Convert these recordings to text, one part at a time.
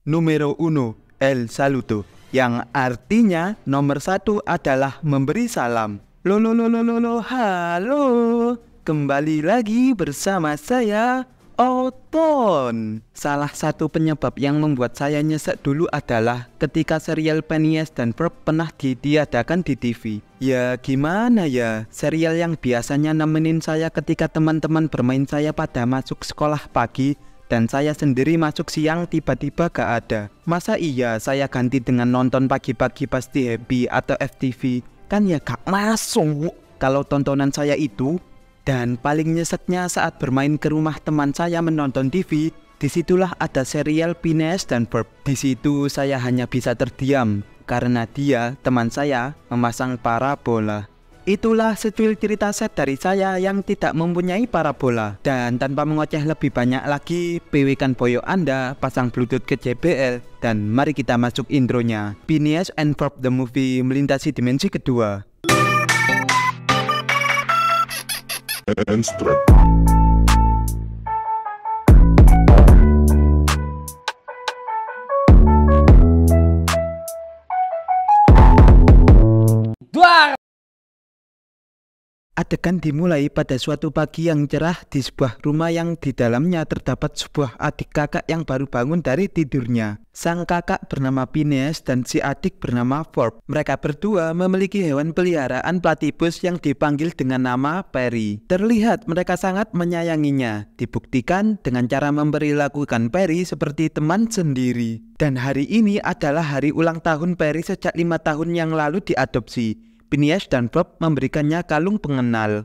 numero uno, el saludo, yang artinya nomor satu adalah memberi salam. Halo, kembali lagi bersama saya, Oton. Salah satu penyebab yang membuat saya nyesek dulu adalah ketika serial Phineas dan Ferb pernah ditiadakan di TV. Ya gimana ya, serial yang biasanya nemenin saya ketika teman-teman bermain saya pada masuk sekolah pagi dan saya sendiri masuk siang tiba-tiba gak ada. Masa iya saya ganti dengan nonton pagi-pagi pasti Happy atau FTV? Kan ya gak masuk kalau tontonan saya itu. Dan paling nyeseknya saat bermain ke rumah teman saya menonton TV, disitulah ada serial Phineas dan Ferb. Di situ saya hanya bisa terdiam karena dia, teman saya, memasang parabola. Itulah secuil cerita set dari saya yang tidak mempunyai parabola. Dan tanpa mengoceh lebih banyak lagi, PW-kan boyo Anda, pasang bluetooth ke JBL, dan mari kita masuk intronya. Phineas and Ferb the movie melintasi dimensi kedua. Adegan dimulai pada suatu pagi yang cerah di sebuah rumah yang di dalamnya terdapat sebuah adik kakak yang baru bangun dari tidurnya. Sang kakak bernama Phineas dan si adik bernama Ferb. Mereka berdua memiliki hewan peliharaan platypus yang dipanggil dengan nama Perry. Terlihat mereka sangat menyayanginya. Dibuktikan dengan cara memperlakukan Perry seperti teman sendiri. Dan hari ini adalah hari ulang tahun Perry sejak 5 tahun yang lalu diadopsi. Phineas dan Ferb memberikannya kalung pengenal.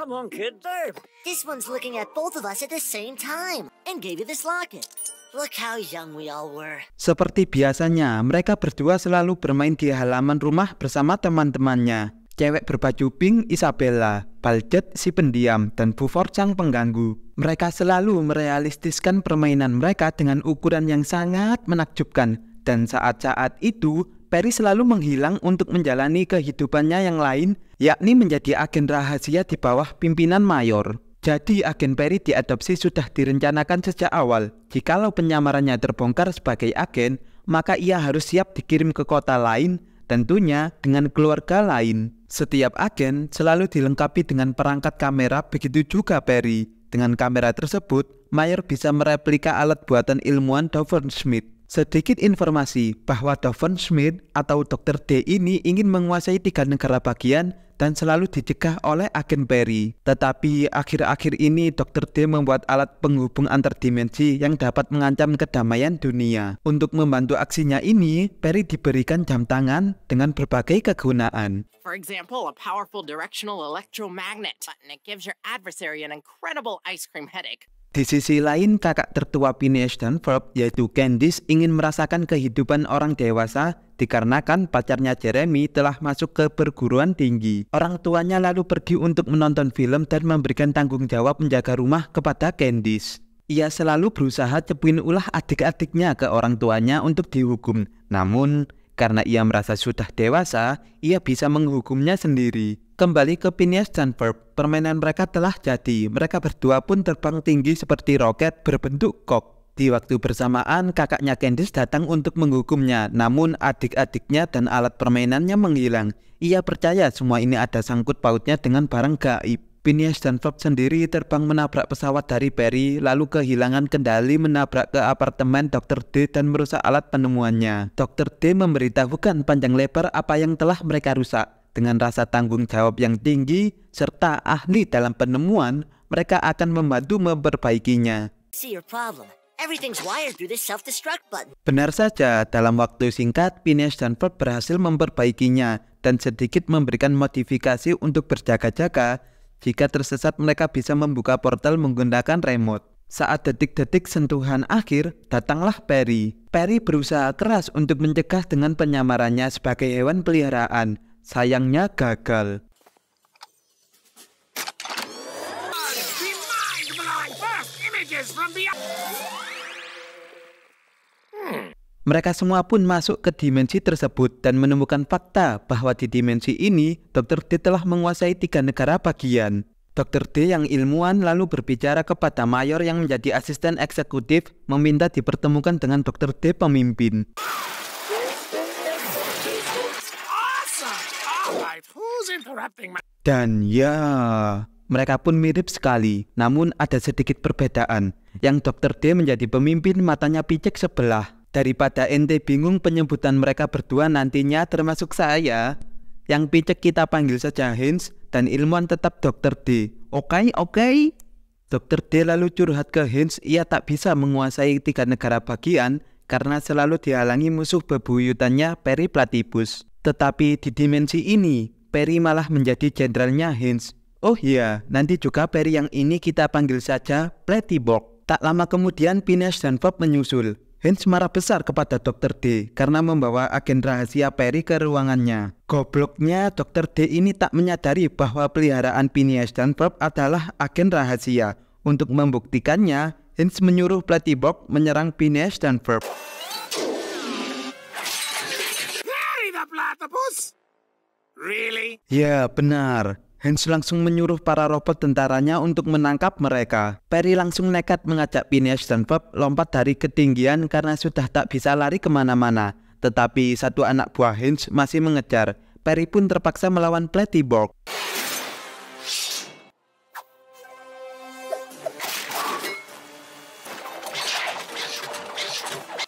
Come on, kid. Ferb, this one's looking at both of us at the same time and gave you this locket. Look how young we all were. Seperti biasanya, mereka berdua selalu bermain di halaman rumah bersama teman-temannya. Cewek berbaju pink Isabella, Baljet si pendiam, dan Buford sang pengganggu. Mereka selalu merealistiskan permainan mereka dengan ukuran yang sangat menakjubkan. Dan saat-saat itu, Perry selalu menghilang untuk menjalani kehidupannya yang lain, yakni menjadi agen rahasia di bawah pimpinan mayor. Jadi agen Perry diadopsi sudah direncanakan sejak awal. Jikalau penyamarannya terbongkar sebagai agen, maka ia harus siap dikirim ke kota lain, tentunya dengan keluarga lain. Setiap agen selalu dilengkapi dengan perangkat kamera, begitu juga Perry. Dengan kamera tersebut, mayor bisa mereplika alat buatan ilmuwan Doofenshmirtz. Sedikit informasi bahwa Doofenshmirtz atau Dr. D ini ingin menguasai 3 negara bagian dan selalu dicegah oleh agen Perry. Tetapi akhir-akhir ini Dr. D membuat alat penghubung antar dimensi yang dapat mengancam kedamaian dunia. Untuk membantu aksinya ini, Perry diberikan jam tangan dengan berbagai kegunaan. For example, a powerful directional electromagnet button that gives your adversary an incredible ice cream headache. Di sisi lain, kakak tertua Phineas dan Ferb, yaitu Candice, ingin merasakan kehidupan orang dewasa dikarenakan pacarnya Jeremy telah masuk ke perguruan tinggi. Orang tuanya lalu pergi untuk menonton film dan memberikan tanggung jawab menjaga rumah kepada Candice. Ia selalu berusaha cepuin ulah adik-adiknya ke orang tuanya untuk dihukum. Namun, karena ia merasa sudah dewasa, ia bisa menghukumnya sendiri. Kembali ke Phineas dan Ferb, permainan mereka telah jadi. Mereka berdua pun terbang tinggi seperti roket berbentuk kok. Di waktu bersamaan, kakaknya Candice datang untuk menghukumnya. Namun adik-adiknya dan alat permainannya menghilang. Ia percaya semua ini ada sangkut pautnya dengan barang gaib. Phineas dan Ferb sendiri terbang menabrak pesawat dari Perry, lalu kehilangan kendali menabrak ke apartemen Dr. D dan merusak alat penemuannya. Dr. D memberitahukan panjang lebar apa yang telah mereka rusak. Dengan rasa tanggung jawab yang tinggi serta ahli dalam penemuan, mereka akan membantu memperbaikinya. See your problem. Everything's wired through this self-destruct button. Benar saja, dalam waktu singkat, Phineas dan Ferb berhasil memperbaikinya dan sedikit memberikan modifikasi untuk berjaga-jaga. Jika tersesat, mereka bisa membuka portal menggunakan remote. Saat detik-detik sentuhan akhir, datanglah Perry. Perry berusaha keras untuk mencegah dengan penyamarannya sebagai hewan peliharaan. Sayangnya gagal. Mereka semua pun masuk ke dimensi tersebut dan menemukan fakta bahwa di dimensi ini Dr. D telah menguasai 3 negara bagian. Dr. D yang ilmuwan lalu berbicara kepada mayor yang menjadi asisten eksekutif, meminta dipertemukan dengan Dr. D pemimpin. Dan ya, mereka pun mirip sekali, namun ada sedikit perbedaan. Yang Dr. D menjadi pemimpin matanya picek sebelah. Daripada ente bingung penyebutan mereka berdua nantinya termasuk saya, yang picek kita panggil saja Heinz dan ilmuwan tetap Dr. D. Oke? Dr. D lalu curhat ke Heinz, ia tak bisa menguasai 3 negara bagian karena selalu dihalangi musuh bebuyutannya Perry Platypus. Tetapi di dimensi ini, Perry malah menjadi jenderalnya Heinz. Oh iya, nanti juga Perry yang ini kita panggil saja Platyborg. Tak lama kemudian Phineas dan Ferb menyusul. Heinz marah besar kepada Dr. D karena membawa agen rahasia Perry ke ruangannya. Gobloknya Dr. D ini tak menyadari bahwa peliharaan Phineas dan Ferb adalah agen rahasia. Untuk membuktikannya, Heinz menyuruh Platyborg menyerang Phineas dan Ferb. Perry the Platypus? Really? Ya, benar. Heinz langsung menyuruh para robot tentaranya untuk menangkap mereka. Perry langsung nekat mengajak Phineas dan Ferb lompat dari ketinggian karena sudah tak bisa lari kemana-mana. Tetapi satu anak buah Heinz masih mengejar. Perry pun terpaksa melawan Platyborg.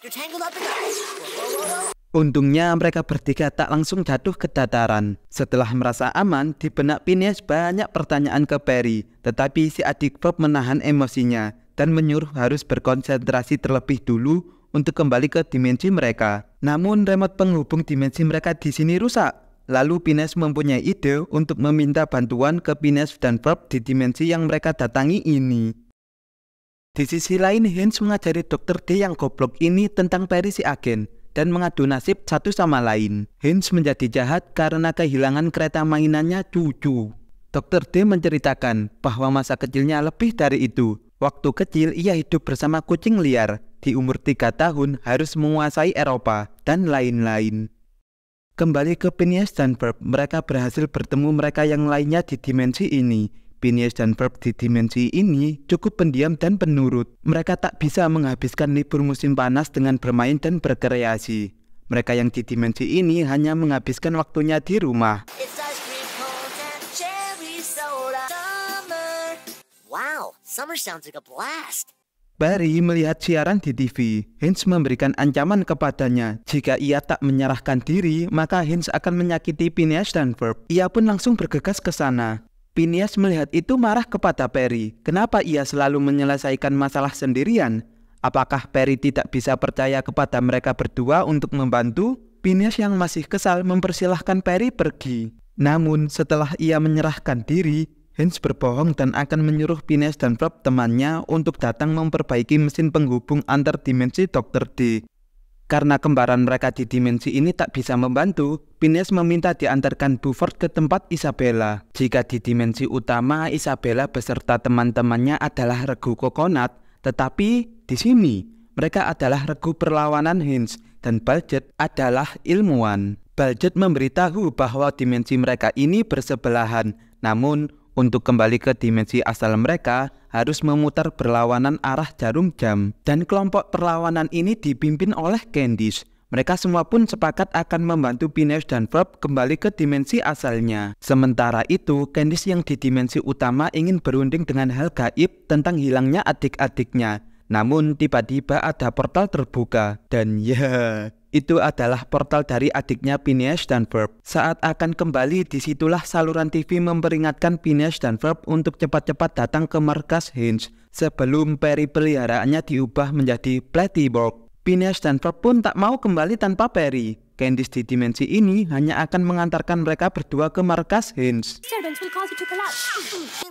You're tangled up in the ice. Whoa. Untungnya mereka bertiga tak langsung jatuh ke dataran. Setelah merasa aman, di benak Phineas banyak pertanyaan ke Perry. Tetapi si adik Ferb menahan emosinya dan menyuruh harus berkonsentrasi terlebih dulu untuk kembali ke dimensi mereka. Namun remote penghubung dimensi mereka di sini rusak. Lalu Phineas mempunyai ide untuk meminta bantuan ke Phineas dan Ferb di dimensi yang mereka datangi ini. Di sisi lain, Heinz mengajari Dr. D yang goblok ini tentang Perry si agen dan mengadu nasib satu sama lain. Heinz menjadi jahat karena kehilangan kereta mainannya cucu. Dr. D menceritakan bahwa masa kecilnya lebih dari itu. Waktu kecil ia hidup bersama kucing liar. Di umur 3 tahun harus menguasai Eropa dan lain-lain. Kembali ke Phineas dan Ferb, mereka berhasil bertemu mereka yang lainnya di dimensi ini. Phineas dan Ferb di dimensi ini cukup pendiam dan penurut. Mereka tak bisa menghabiskan libur musim panas dengan bermain dan berkreasi. Mereka yang di dimensi ini hanya menghabiskan waktunya di rumah. It's ice cream cones and cherry soda. Summer. Wow, summer sounds like a blast. Perry melihat siaran di TV. Heinz memberikan ancaman kepadanya. Jika ia tak menyerahkan diri, maka Heinz akan menyakiti Phineas dan Ferb. Ia pun langsung bergegas ke sana. Phineas melihat itu marah kepada Perry. Kenapa ia selalu menyelesaikan masalah sendirian? Apakah Perry tidak bisa percaya kepada mereka berdua untuk membantu? Phineas yang masih kesal mempersilahkan Perry pergi. Namun setelah ia menyerahkan diri, Heinz berbohong dan akan menyuruh Phineas dan Ferb temannya untuk datang memperbaiki mesin penghubung antar dimensi Dr. D. Karena kembaran mereka di dimensi ini tak bisa membantu, Phineas meminta diantarkan Buford ke tempat Isabella. Jika di dimensi utama Isabella beserta teman-temannya adalah regu kokonat, tetapi di sini mereka adalah regu perlawanan Heinz dan Baljet adalah ilmuwan. Baljet memberitahu bahwa dimensi mereka ini bersebelahan, namun untuk kembali ke dimensi asal mereka harus memutar berlawanan arah jarum jam. Dan kelompok perlawanan ini dipimpin oleh Candice. Mereka semua pun sepakat akan membantu Phineas dan Ferb kembali ke dimensi asalnya. Sementara itu, Candice yang di dimensi utama ingin berunding dengan hal gaib tentang hilangnya adik-adiknya. Namun tiba-tiba ada portal terbuka. Dan ya, itu adalah portal dari adiknya Phineas dan Ferb. Saat akan kembali, disitulah saluran TV memperingatkan Phineas dan Ferb untuk cepat-cepat datang ke markas Heinz sebelum Perry peliharaannya diubah menjadi Platyborg. Phineas dan Ferb pun tak mau kembali tanpa Perry. Candice di dimensi ini hanya akan mengantarkan mereka berdua ke markas Heinz. Disturbance will cause you to collapse.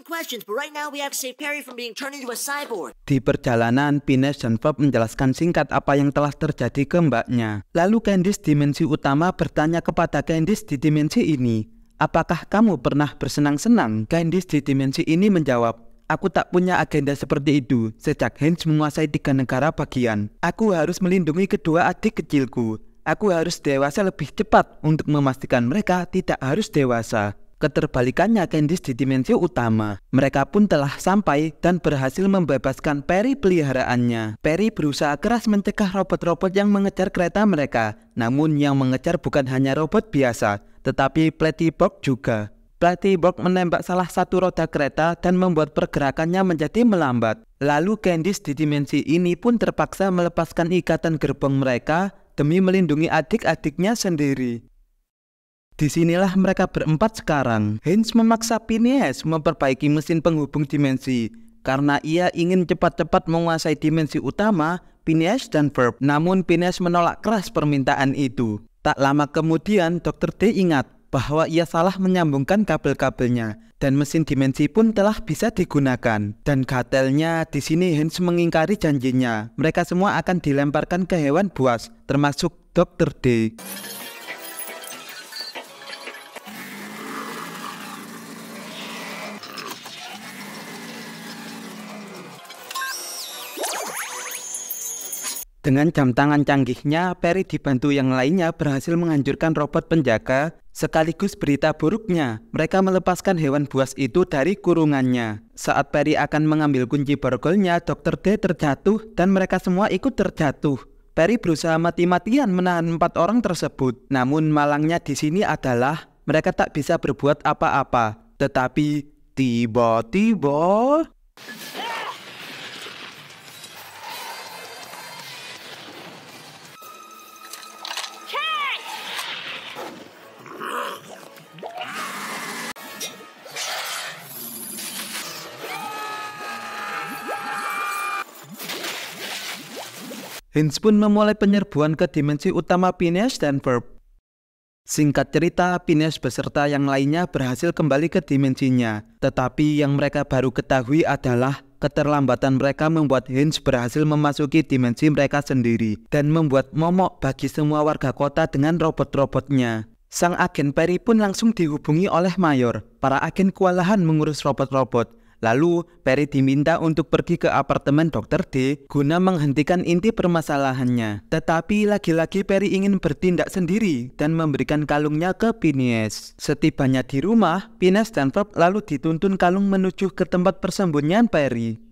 Questions, but right now we have to save Perry from being turned into a cyborg. Di perjalanan, Phineas dan Ferb menjelaskan singkat apa yang telah terjadi ke mbaknya. Lalu Candice dimensi utama bertanya kepada Candice di dimensi ini, apakah kamu pernah bersenang-senang? Candice di dimensi ini menjawab, aku tak punya agenda seperti itu. Sejak Heinz menguasai 3 negara bagian, aku harus melindungi kedua adik kecilku. Aku harus dewasa lebih cepat untuk memastikan mereka tidak harus dewasa. Keterbalikannya Candice di dimensi utama. Mereka pun telah sampai dan berhasil membebaskan Perry peliharaannya. Perry berusaha keras mencegah robot-robot yang mengejar kereta mereka. Namun yang mengejar bukan hanya robot biasa, tetapi Platyborg juga. Platyborg menembak salah satu roda kereta dan membuat pergerakannya menjadi melambat. Lalu Candice di dimensi ini pun terpaksa melepaskan ikatan gerbong mereka demi melindungi adik-adiknya sendiri. Disinilah mereka berempat sekarang. Haynes memaksa Phineas memperbaiki mesin penghubung dimensi. Karena ia ingin cepat-cepat menguasai dimensi utama, Phineas dan Ferb. Namun Phineas menolak keras permintaan itu. Tak lama kemudian Dr. D ingat bahwa ia salah menyambungkan kabel-kabelnya. Dan mesin dimensi pun telah bisa digunakan. Dan gatelnya di sini Haynes mengingkari janjinya. Mereka semua akan dilemparkan ke hewan buas, termasuk Dr. D. Dengan jam tangan canggihnya, Perry dibantu yang lainnya berhasil menghancurkan robot penjaga. Sekaligus berita buruknya, mereka melepaskan hewan buas itu dari kurungannya. Saat Perry akan mengambil kunci borgolnya, Dr. D terjatuh dan mereka semua ikut terjatuh. Perry berusaha mati-matian menahan 4 orang tersebut. Namun malangnya di sini adalah mereka tak bisa berbuat apa-apa. Tetapi tiba-tiba Haynes pun memulai penyerbuan ke dimensi utama Phineas dan Ferb. Singkat cerita, Phineas beserta yang lainnya berhasil kembali ke dimensinya. Tetapi yang mereka baru ketahui adalah keterlambatan mereka membuat Haynes berhasil memasuki dimensi mereka sendiri dan membuat momok bagi semua warga kota dengan robot-robotnya. Sang agen Perry pun langsung dihubungi oleh Mayor. Para agen kewalahan mengurus robot-robot. Lalu Perry diminta untuk pergi ke apartemen Dr. D guna menghentikan inti permasalahannya. Tetapi lagi-lagi Perry ingin bertindak sendiri dan memberikan kalungnya ke Phineas. Setibanya di rumah, Phineas dan Ferb lalu dituntun kalung menuju ke tempat persembunyian Perry.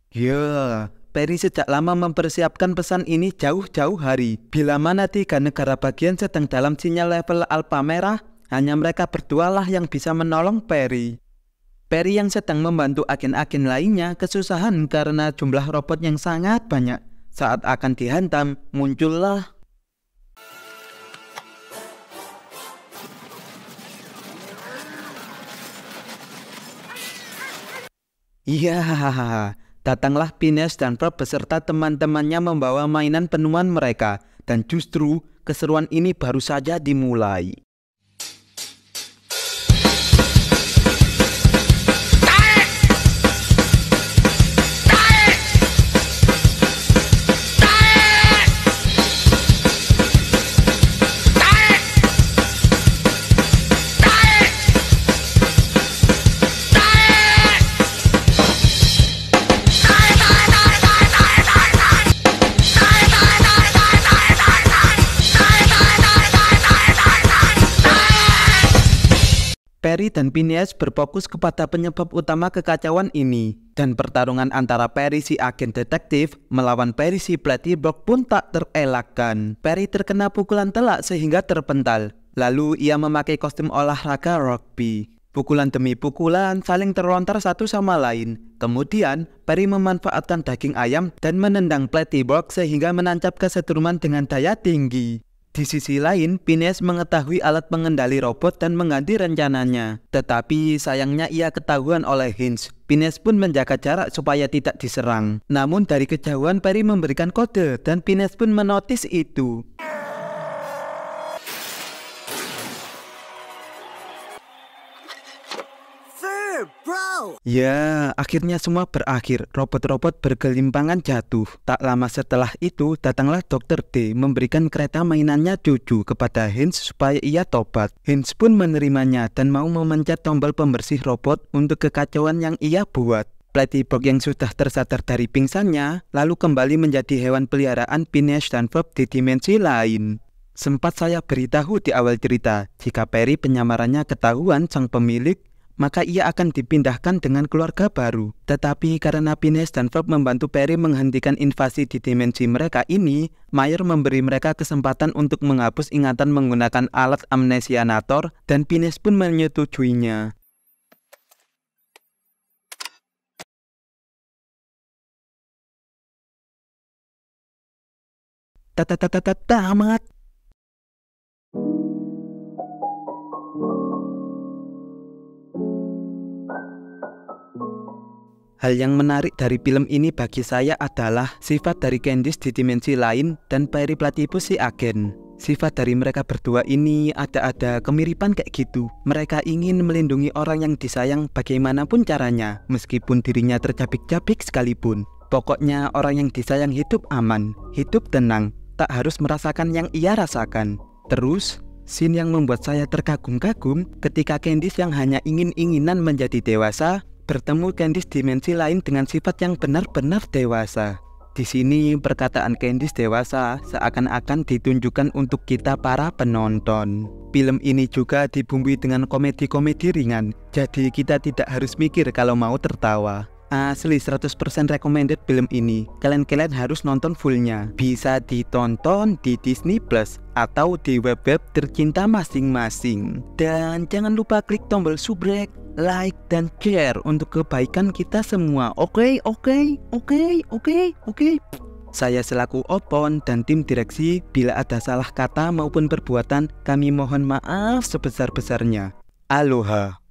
Perry sejak lama mempersiapkan pesan ini jauh-jauh hari. Bila mana 3 negara bagian sedang dalam sinyal level alpha merah, hanya mereka berdualah yang bisa menolong Perry. Perry yang sedang membantu agen-agen lainnya kesusahan karena jumlah robot yang sangat banyak. Saat akan dihantam, muncullah datanglah Phineas dan Ferb beserta teman-temannya membawa mainan penemuan mereka. Dan justru keseruan ini baru saja dimulai. Perry dan Phineas berfokus kepada penyebab utama kekacauan ini. Dan pertarungan antara Perry si agen detektif melawan Perry si Platyborg pun tak terelakkan. Perry terkena pukulan telak sehingga terpental. Lalu ia memakai kostum olahraga rugby. Pukulan demi pukulan saling terlontar satu sama lain. Kemudian Perry memanfaatkan daging ayam dan menendang Platyborg sehingga menancap kesetruman dengan daya tinggi. Di sisi lain, Phineas mengetahui alat pengendali robot dan mengganti rencananya. Tetapi sayangnya ia ketahuan oleh Haynes. Phineas pun menjaga jarak supaya tidak diserang. Namun dari kejauhan Perry memberikan kode dan Phineas pun menotis itu. Bro! Ya, akhirnya semua berakhir. Robot-robot bergelimpangan jatuh. Tak lama setelah itu, datanglah Dr. D memberikan kereta mainannya Cucu kepada Haynes supaya ia tobat. Haynes pun menerimanya dan mau memencet tombol pembersih robot untuk kekacauan yang ia buat. Platyborg yang sudah tersadar dari pingsannya, lalu kembali menjadi hewan peliharaan Phineas dan Ferb di dimensi lain. Sempat saya beritahu di awal cerita, jika Perry penyamarannya ketahuan sang pemilik, maka ia akan dipindahkan dengan keluarga baru. Tetapi karena Phineas dan Ferb membantu Perry menghentikan invasi di dimensi mereka ini, Mayer memberi mereka kesempatan untuk menghapus ingatan menggunakan alat amnesianator, dan Phineas pun menyetujuinya. Tamat. Hal yang menarik dari film ini bagi saya adalah sifat dari Candice di dimensi lain dan Perry Platypus si agen. Sifat dari mereka berdua ini ada kemiripan kayak gitu. Mereka ingin melindungi orang yang disayang bagaimanapun caranya, meskipun dirinya tercabik-cabik sekalipun. Pokoknya orang yang disayang hidup aman, hidup tenang, tak harus merasakan yang ia rasakan. Terus, scene yang membuat saya terkagum-kagum ketika Candice yang hanya ingin-inginan menjadi dewasa bertemu Candice dimensi lain dengan sifat yang benar-benar dewasa. Di sini perkataan Candice dewasa seakan-akan ditunjukkan untuk kita para penonton. Film ini juga dibumbui dengan komedi-komedi ringan, jadi kita tidak harus mikir kalau mau tertawa. Asli 100% recommended film ini. Kalian harus nonton fullnya. Bisa ditonton di Disney Plus atau di web-web tercinta masing-masing. Dan jangan lupa klik tombol subrek, like, dan share untuk kebaikan kita semua. Oke. Saya selaku Opon dan tim direksi, bila ada salah kata maupun perbuatan, kami mohon maaf sebesar-besarnya. Aloha.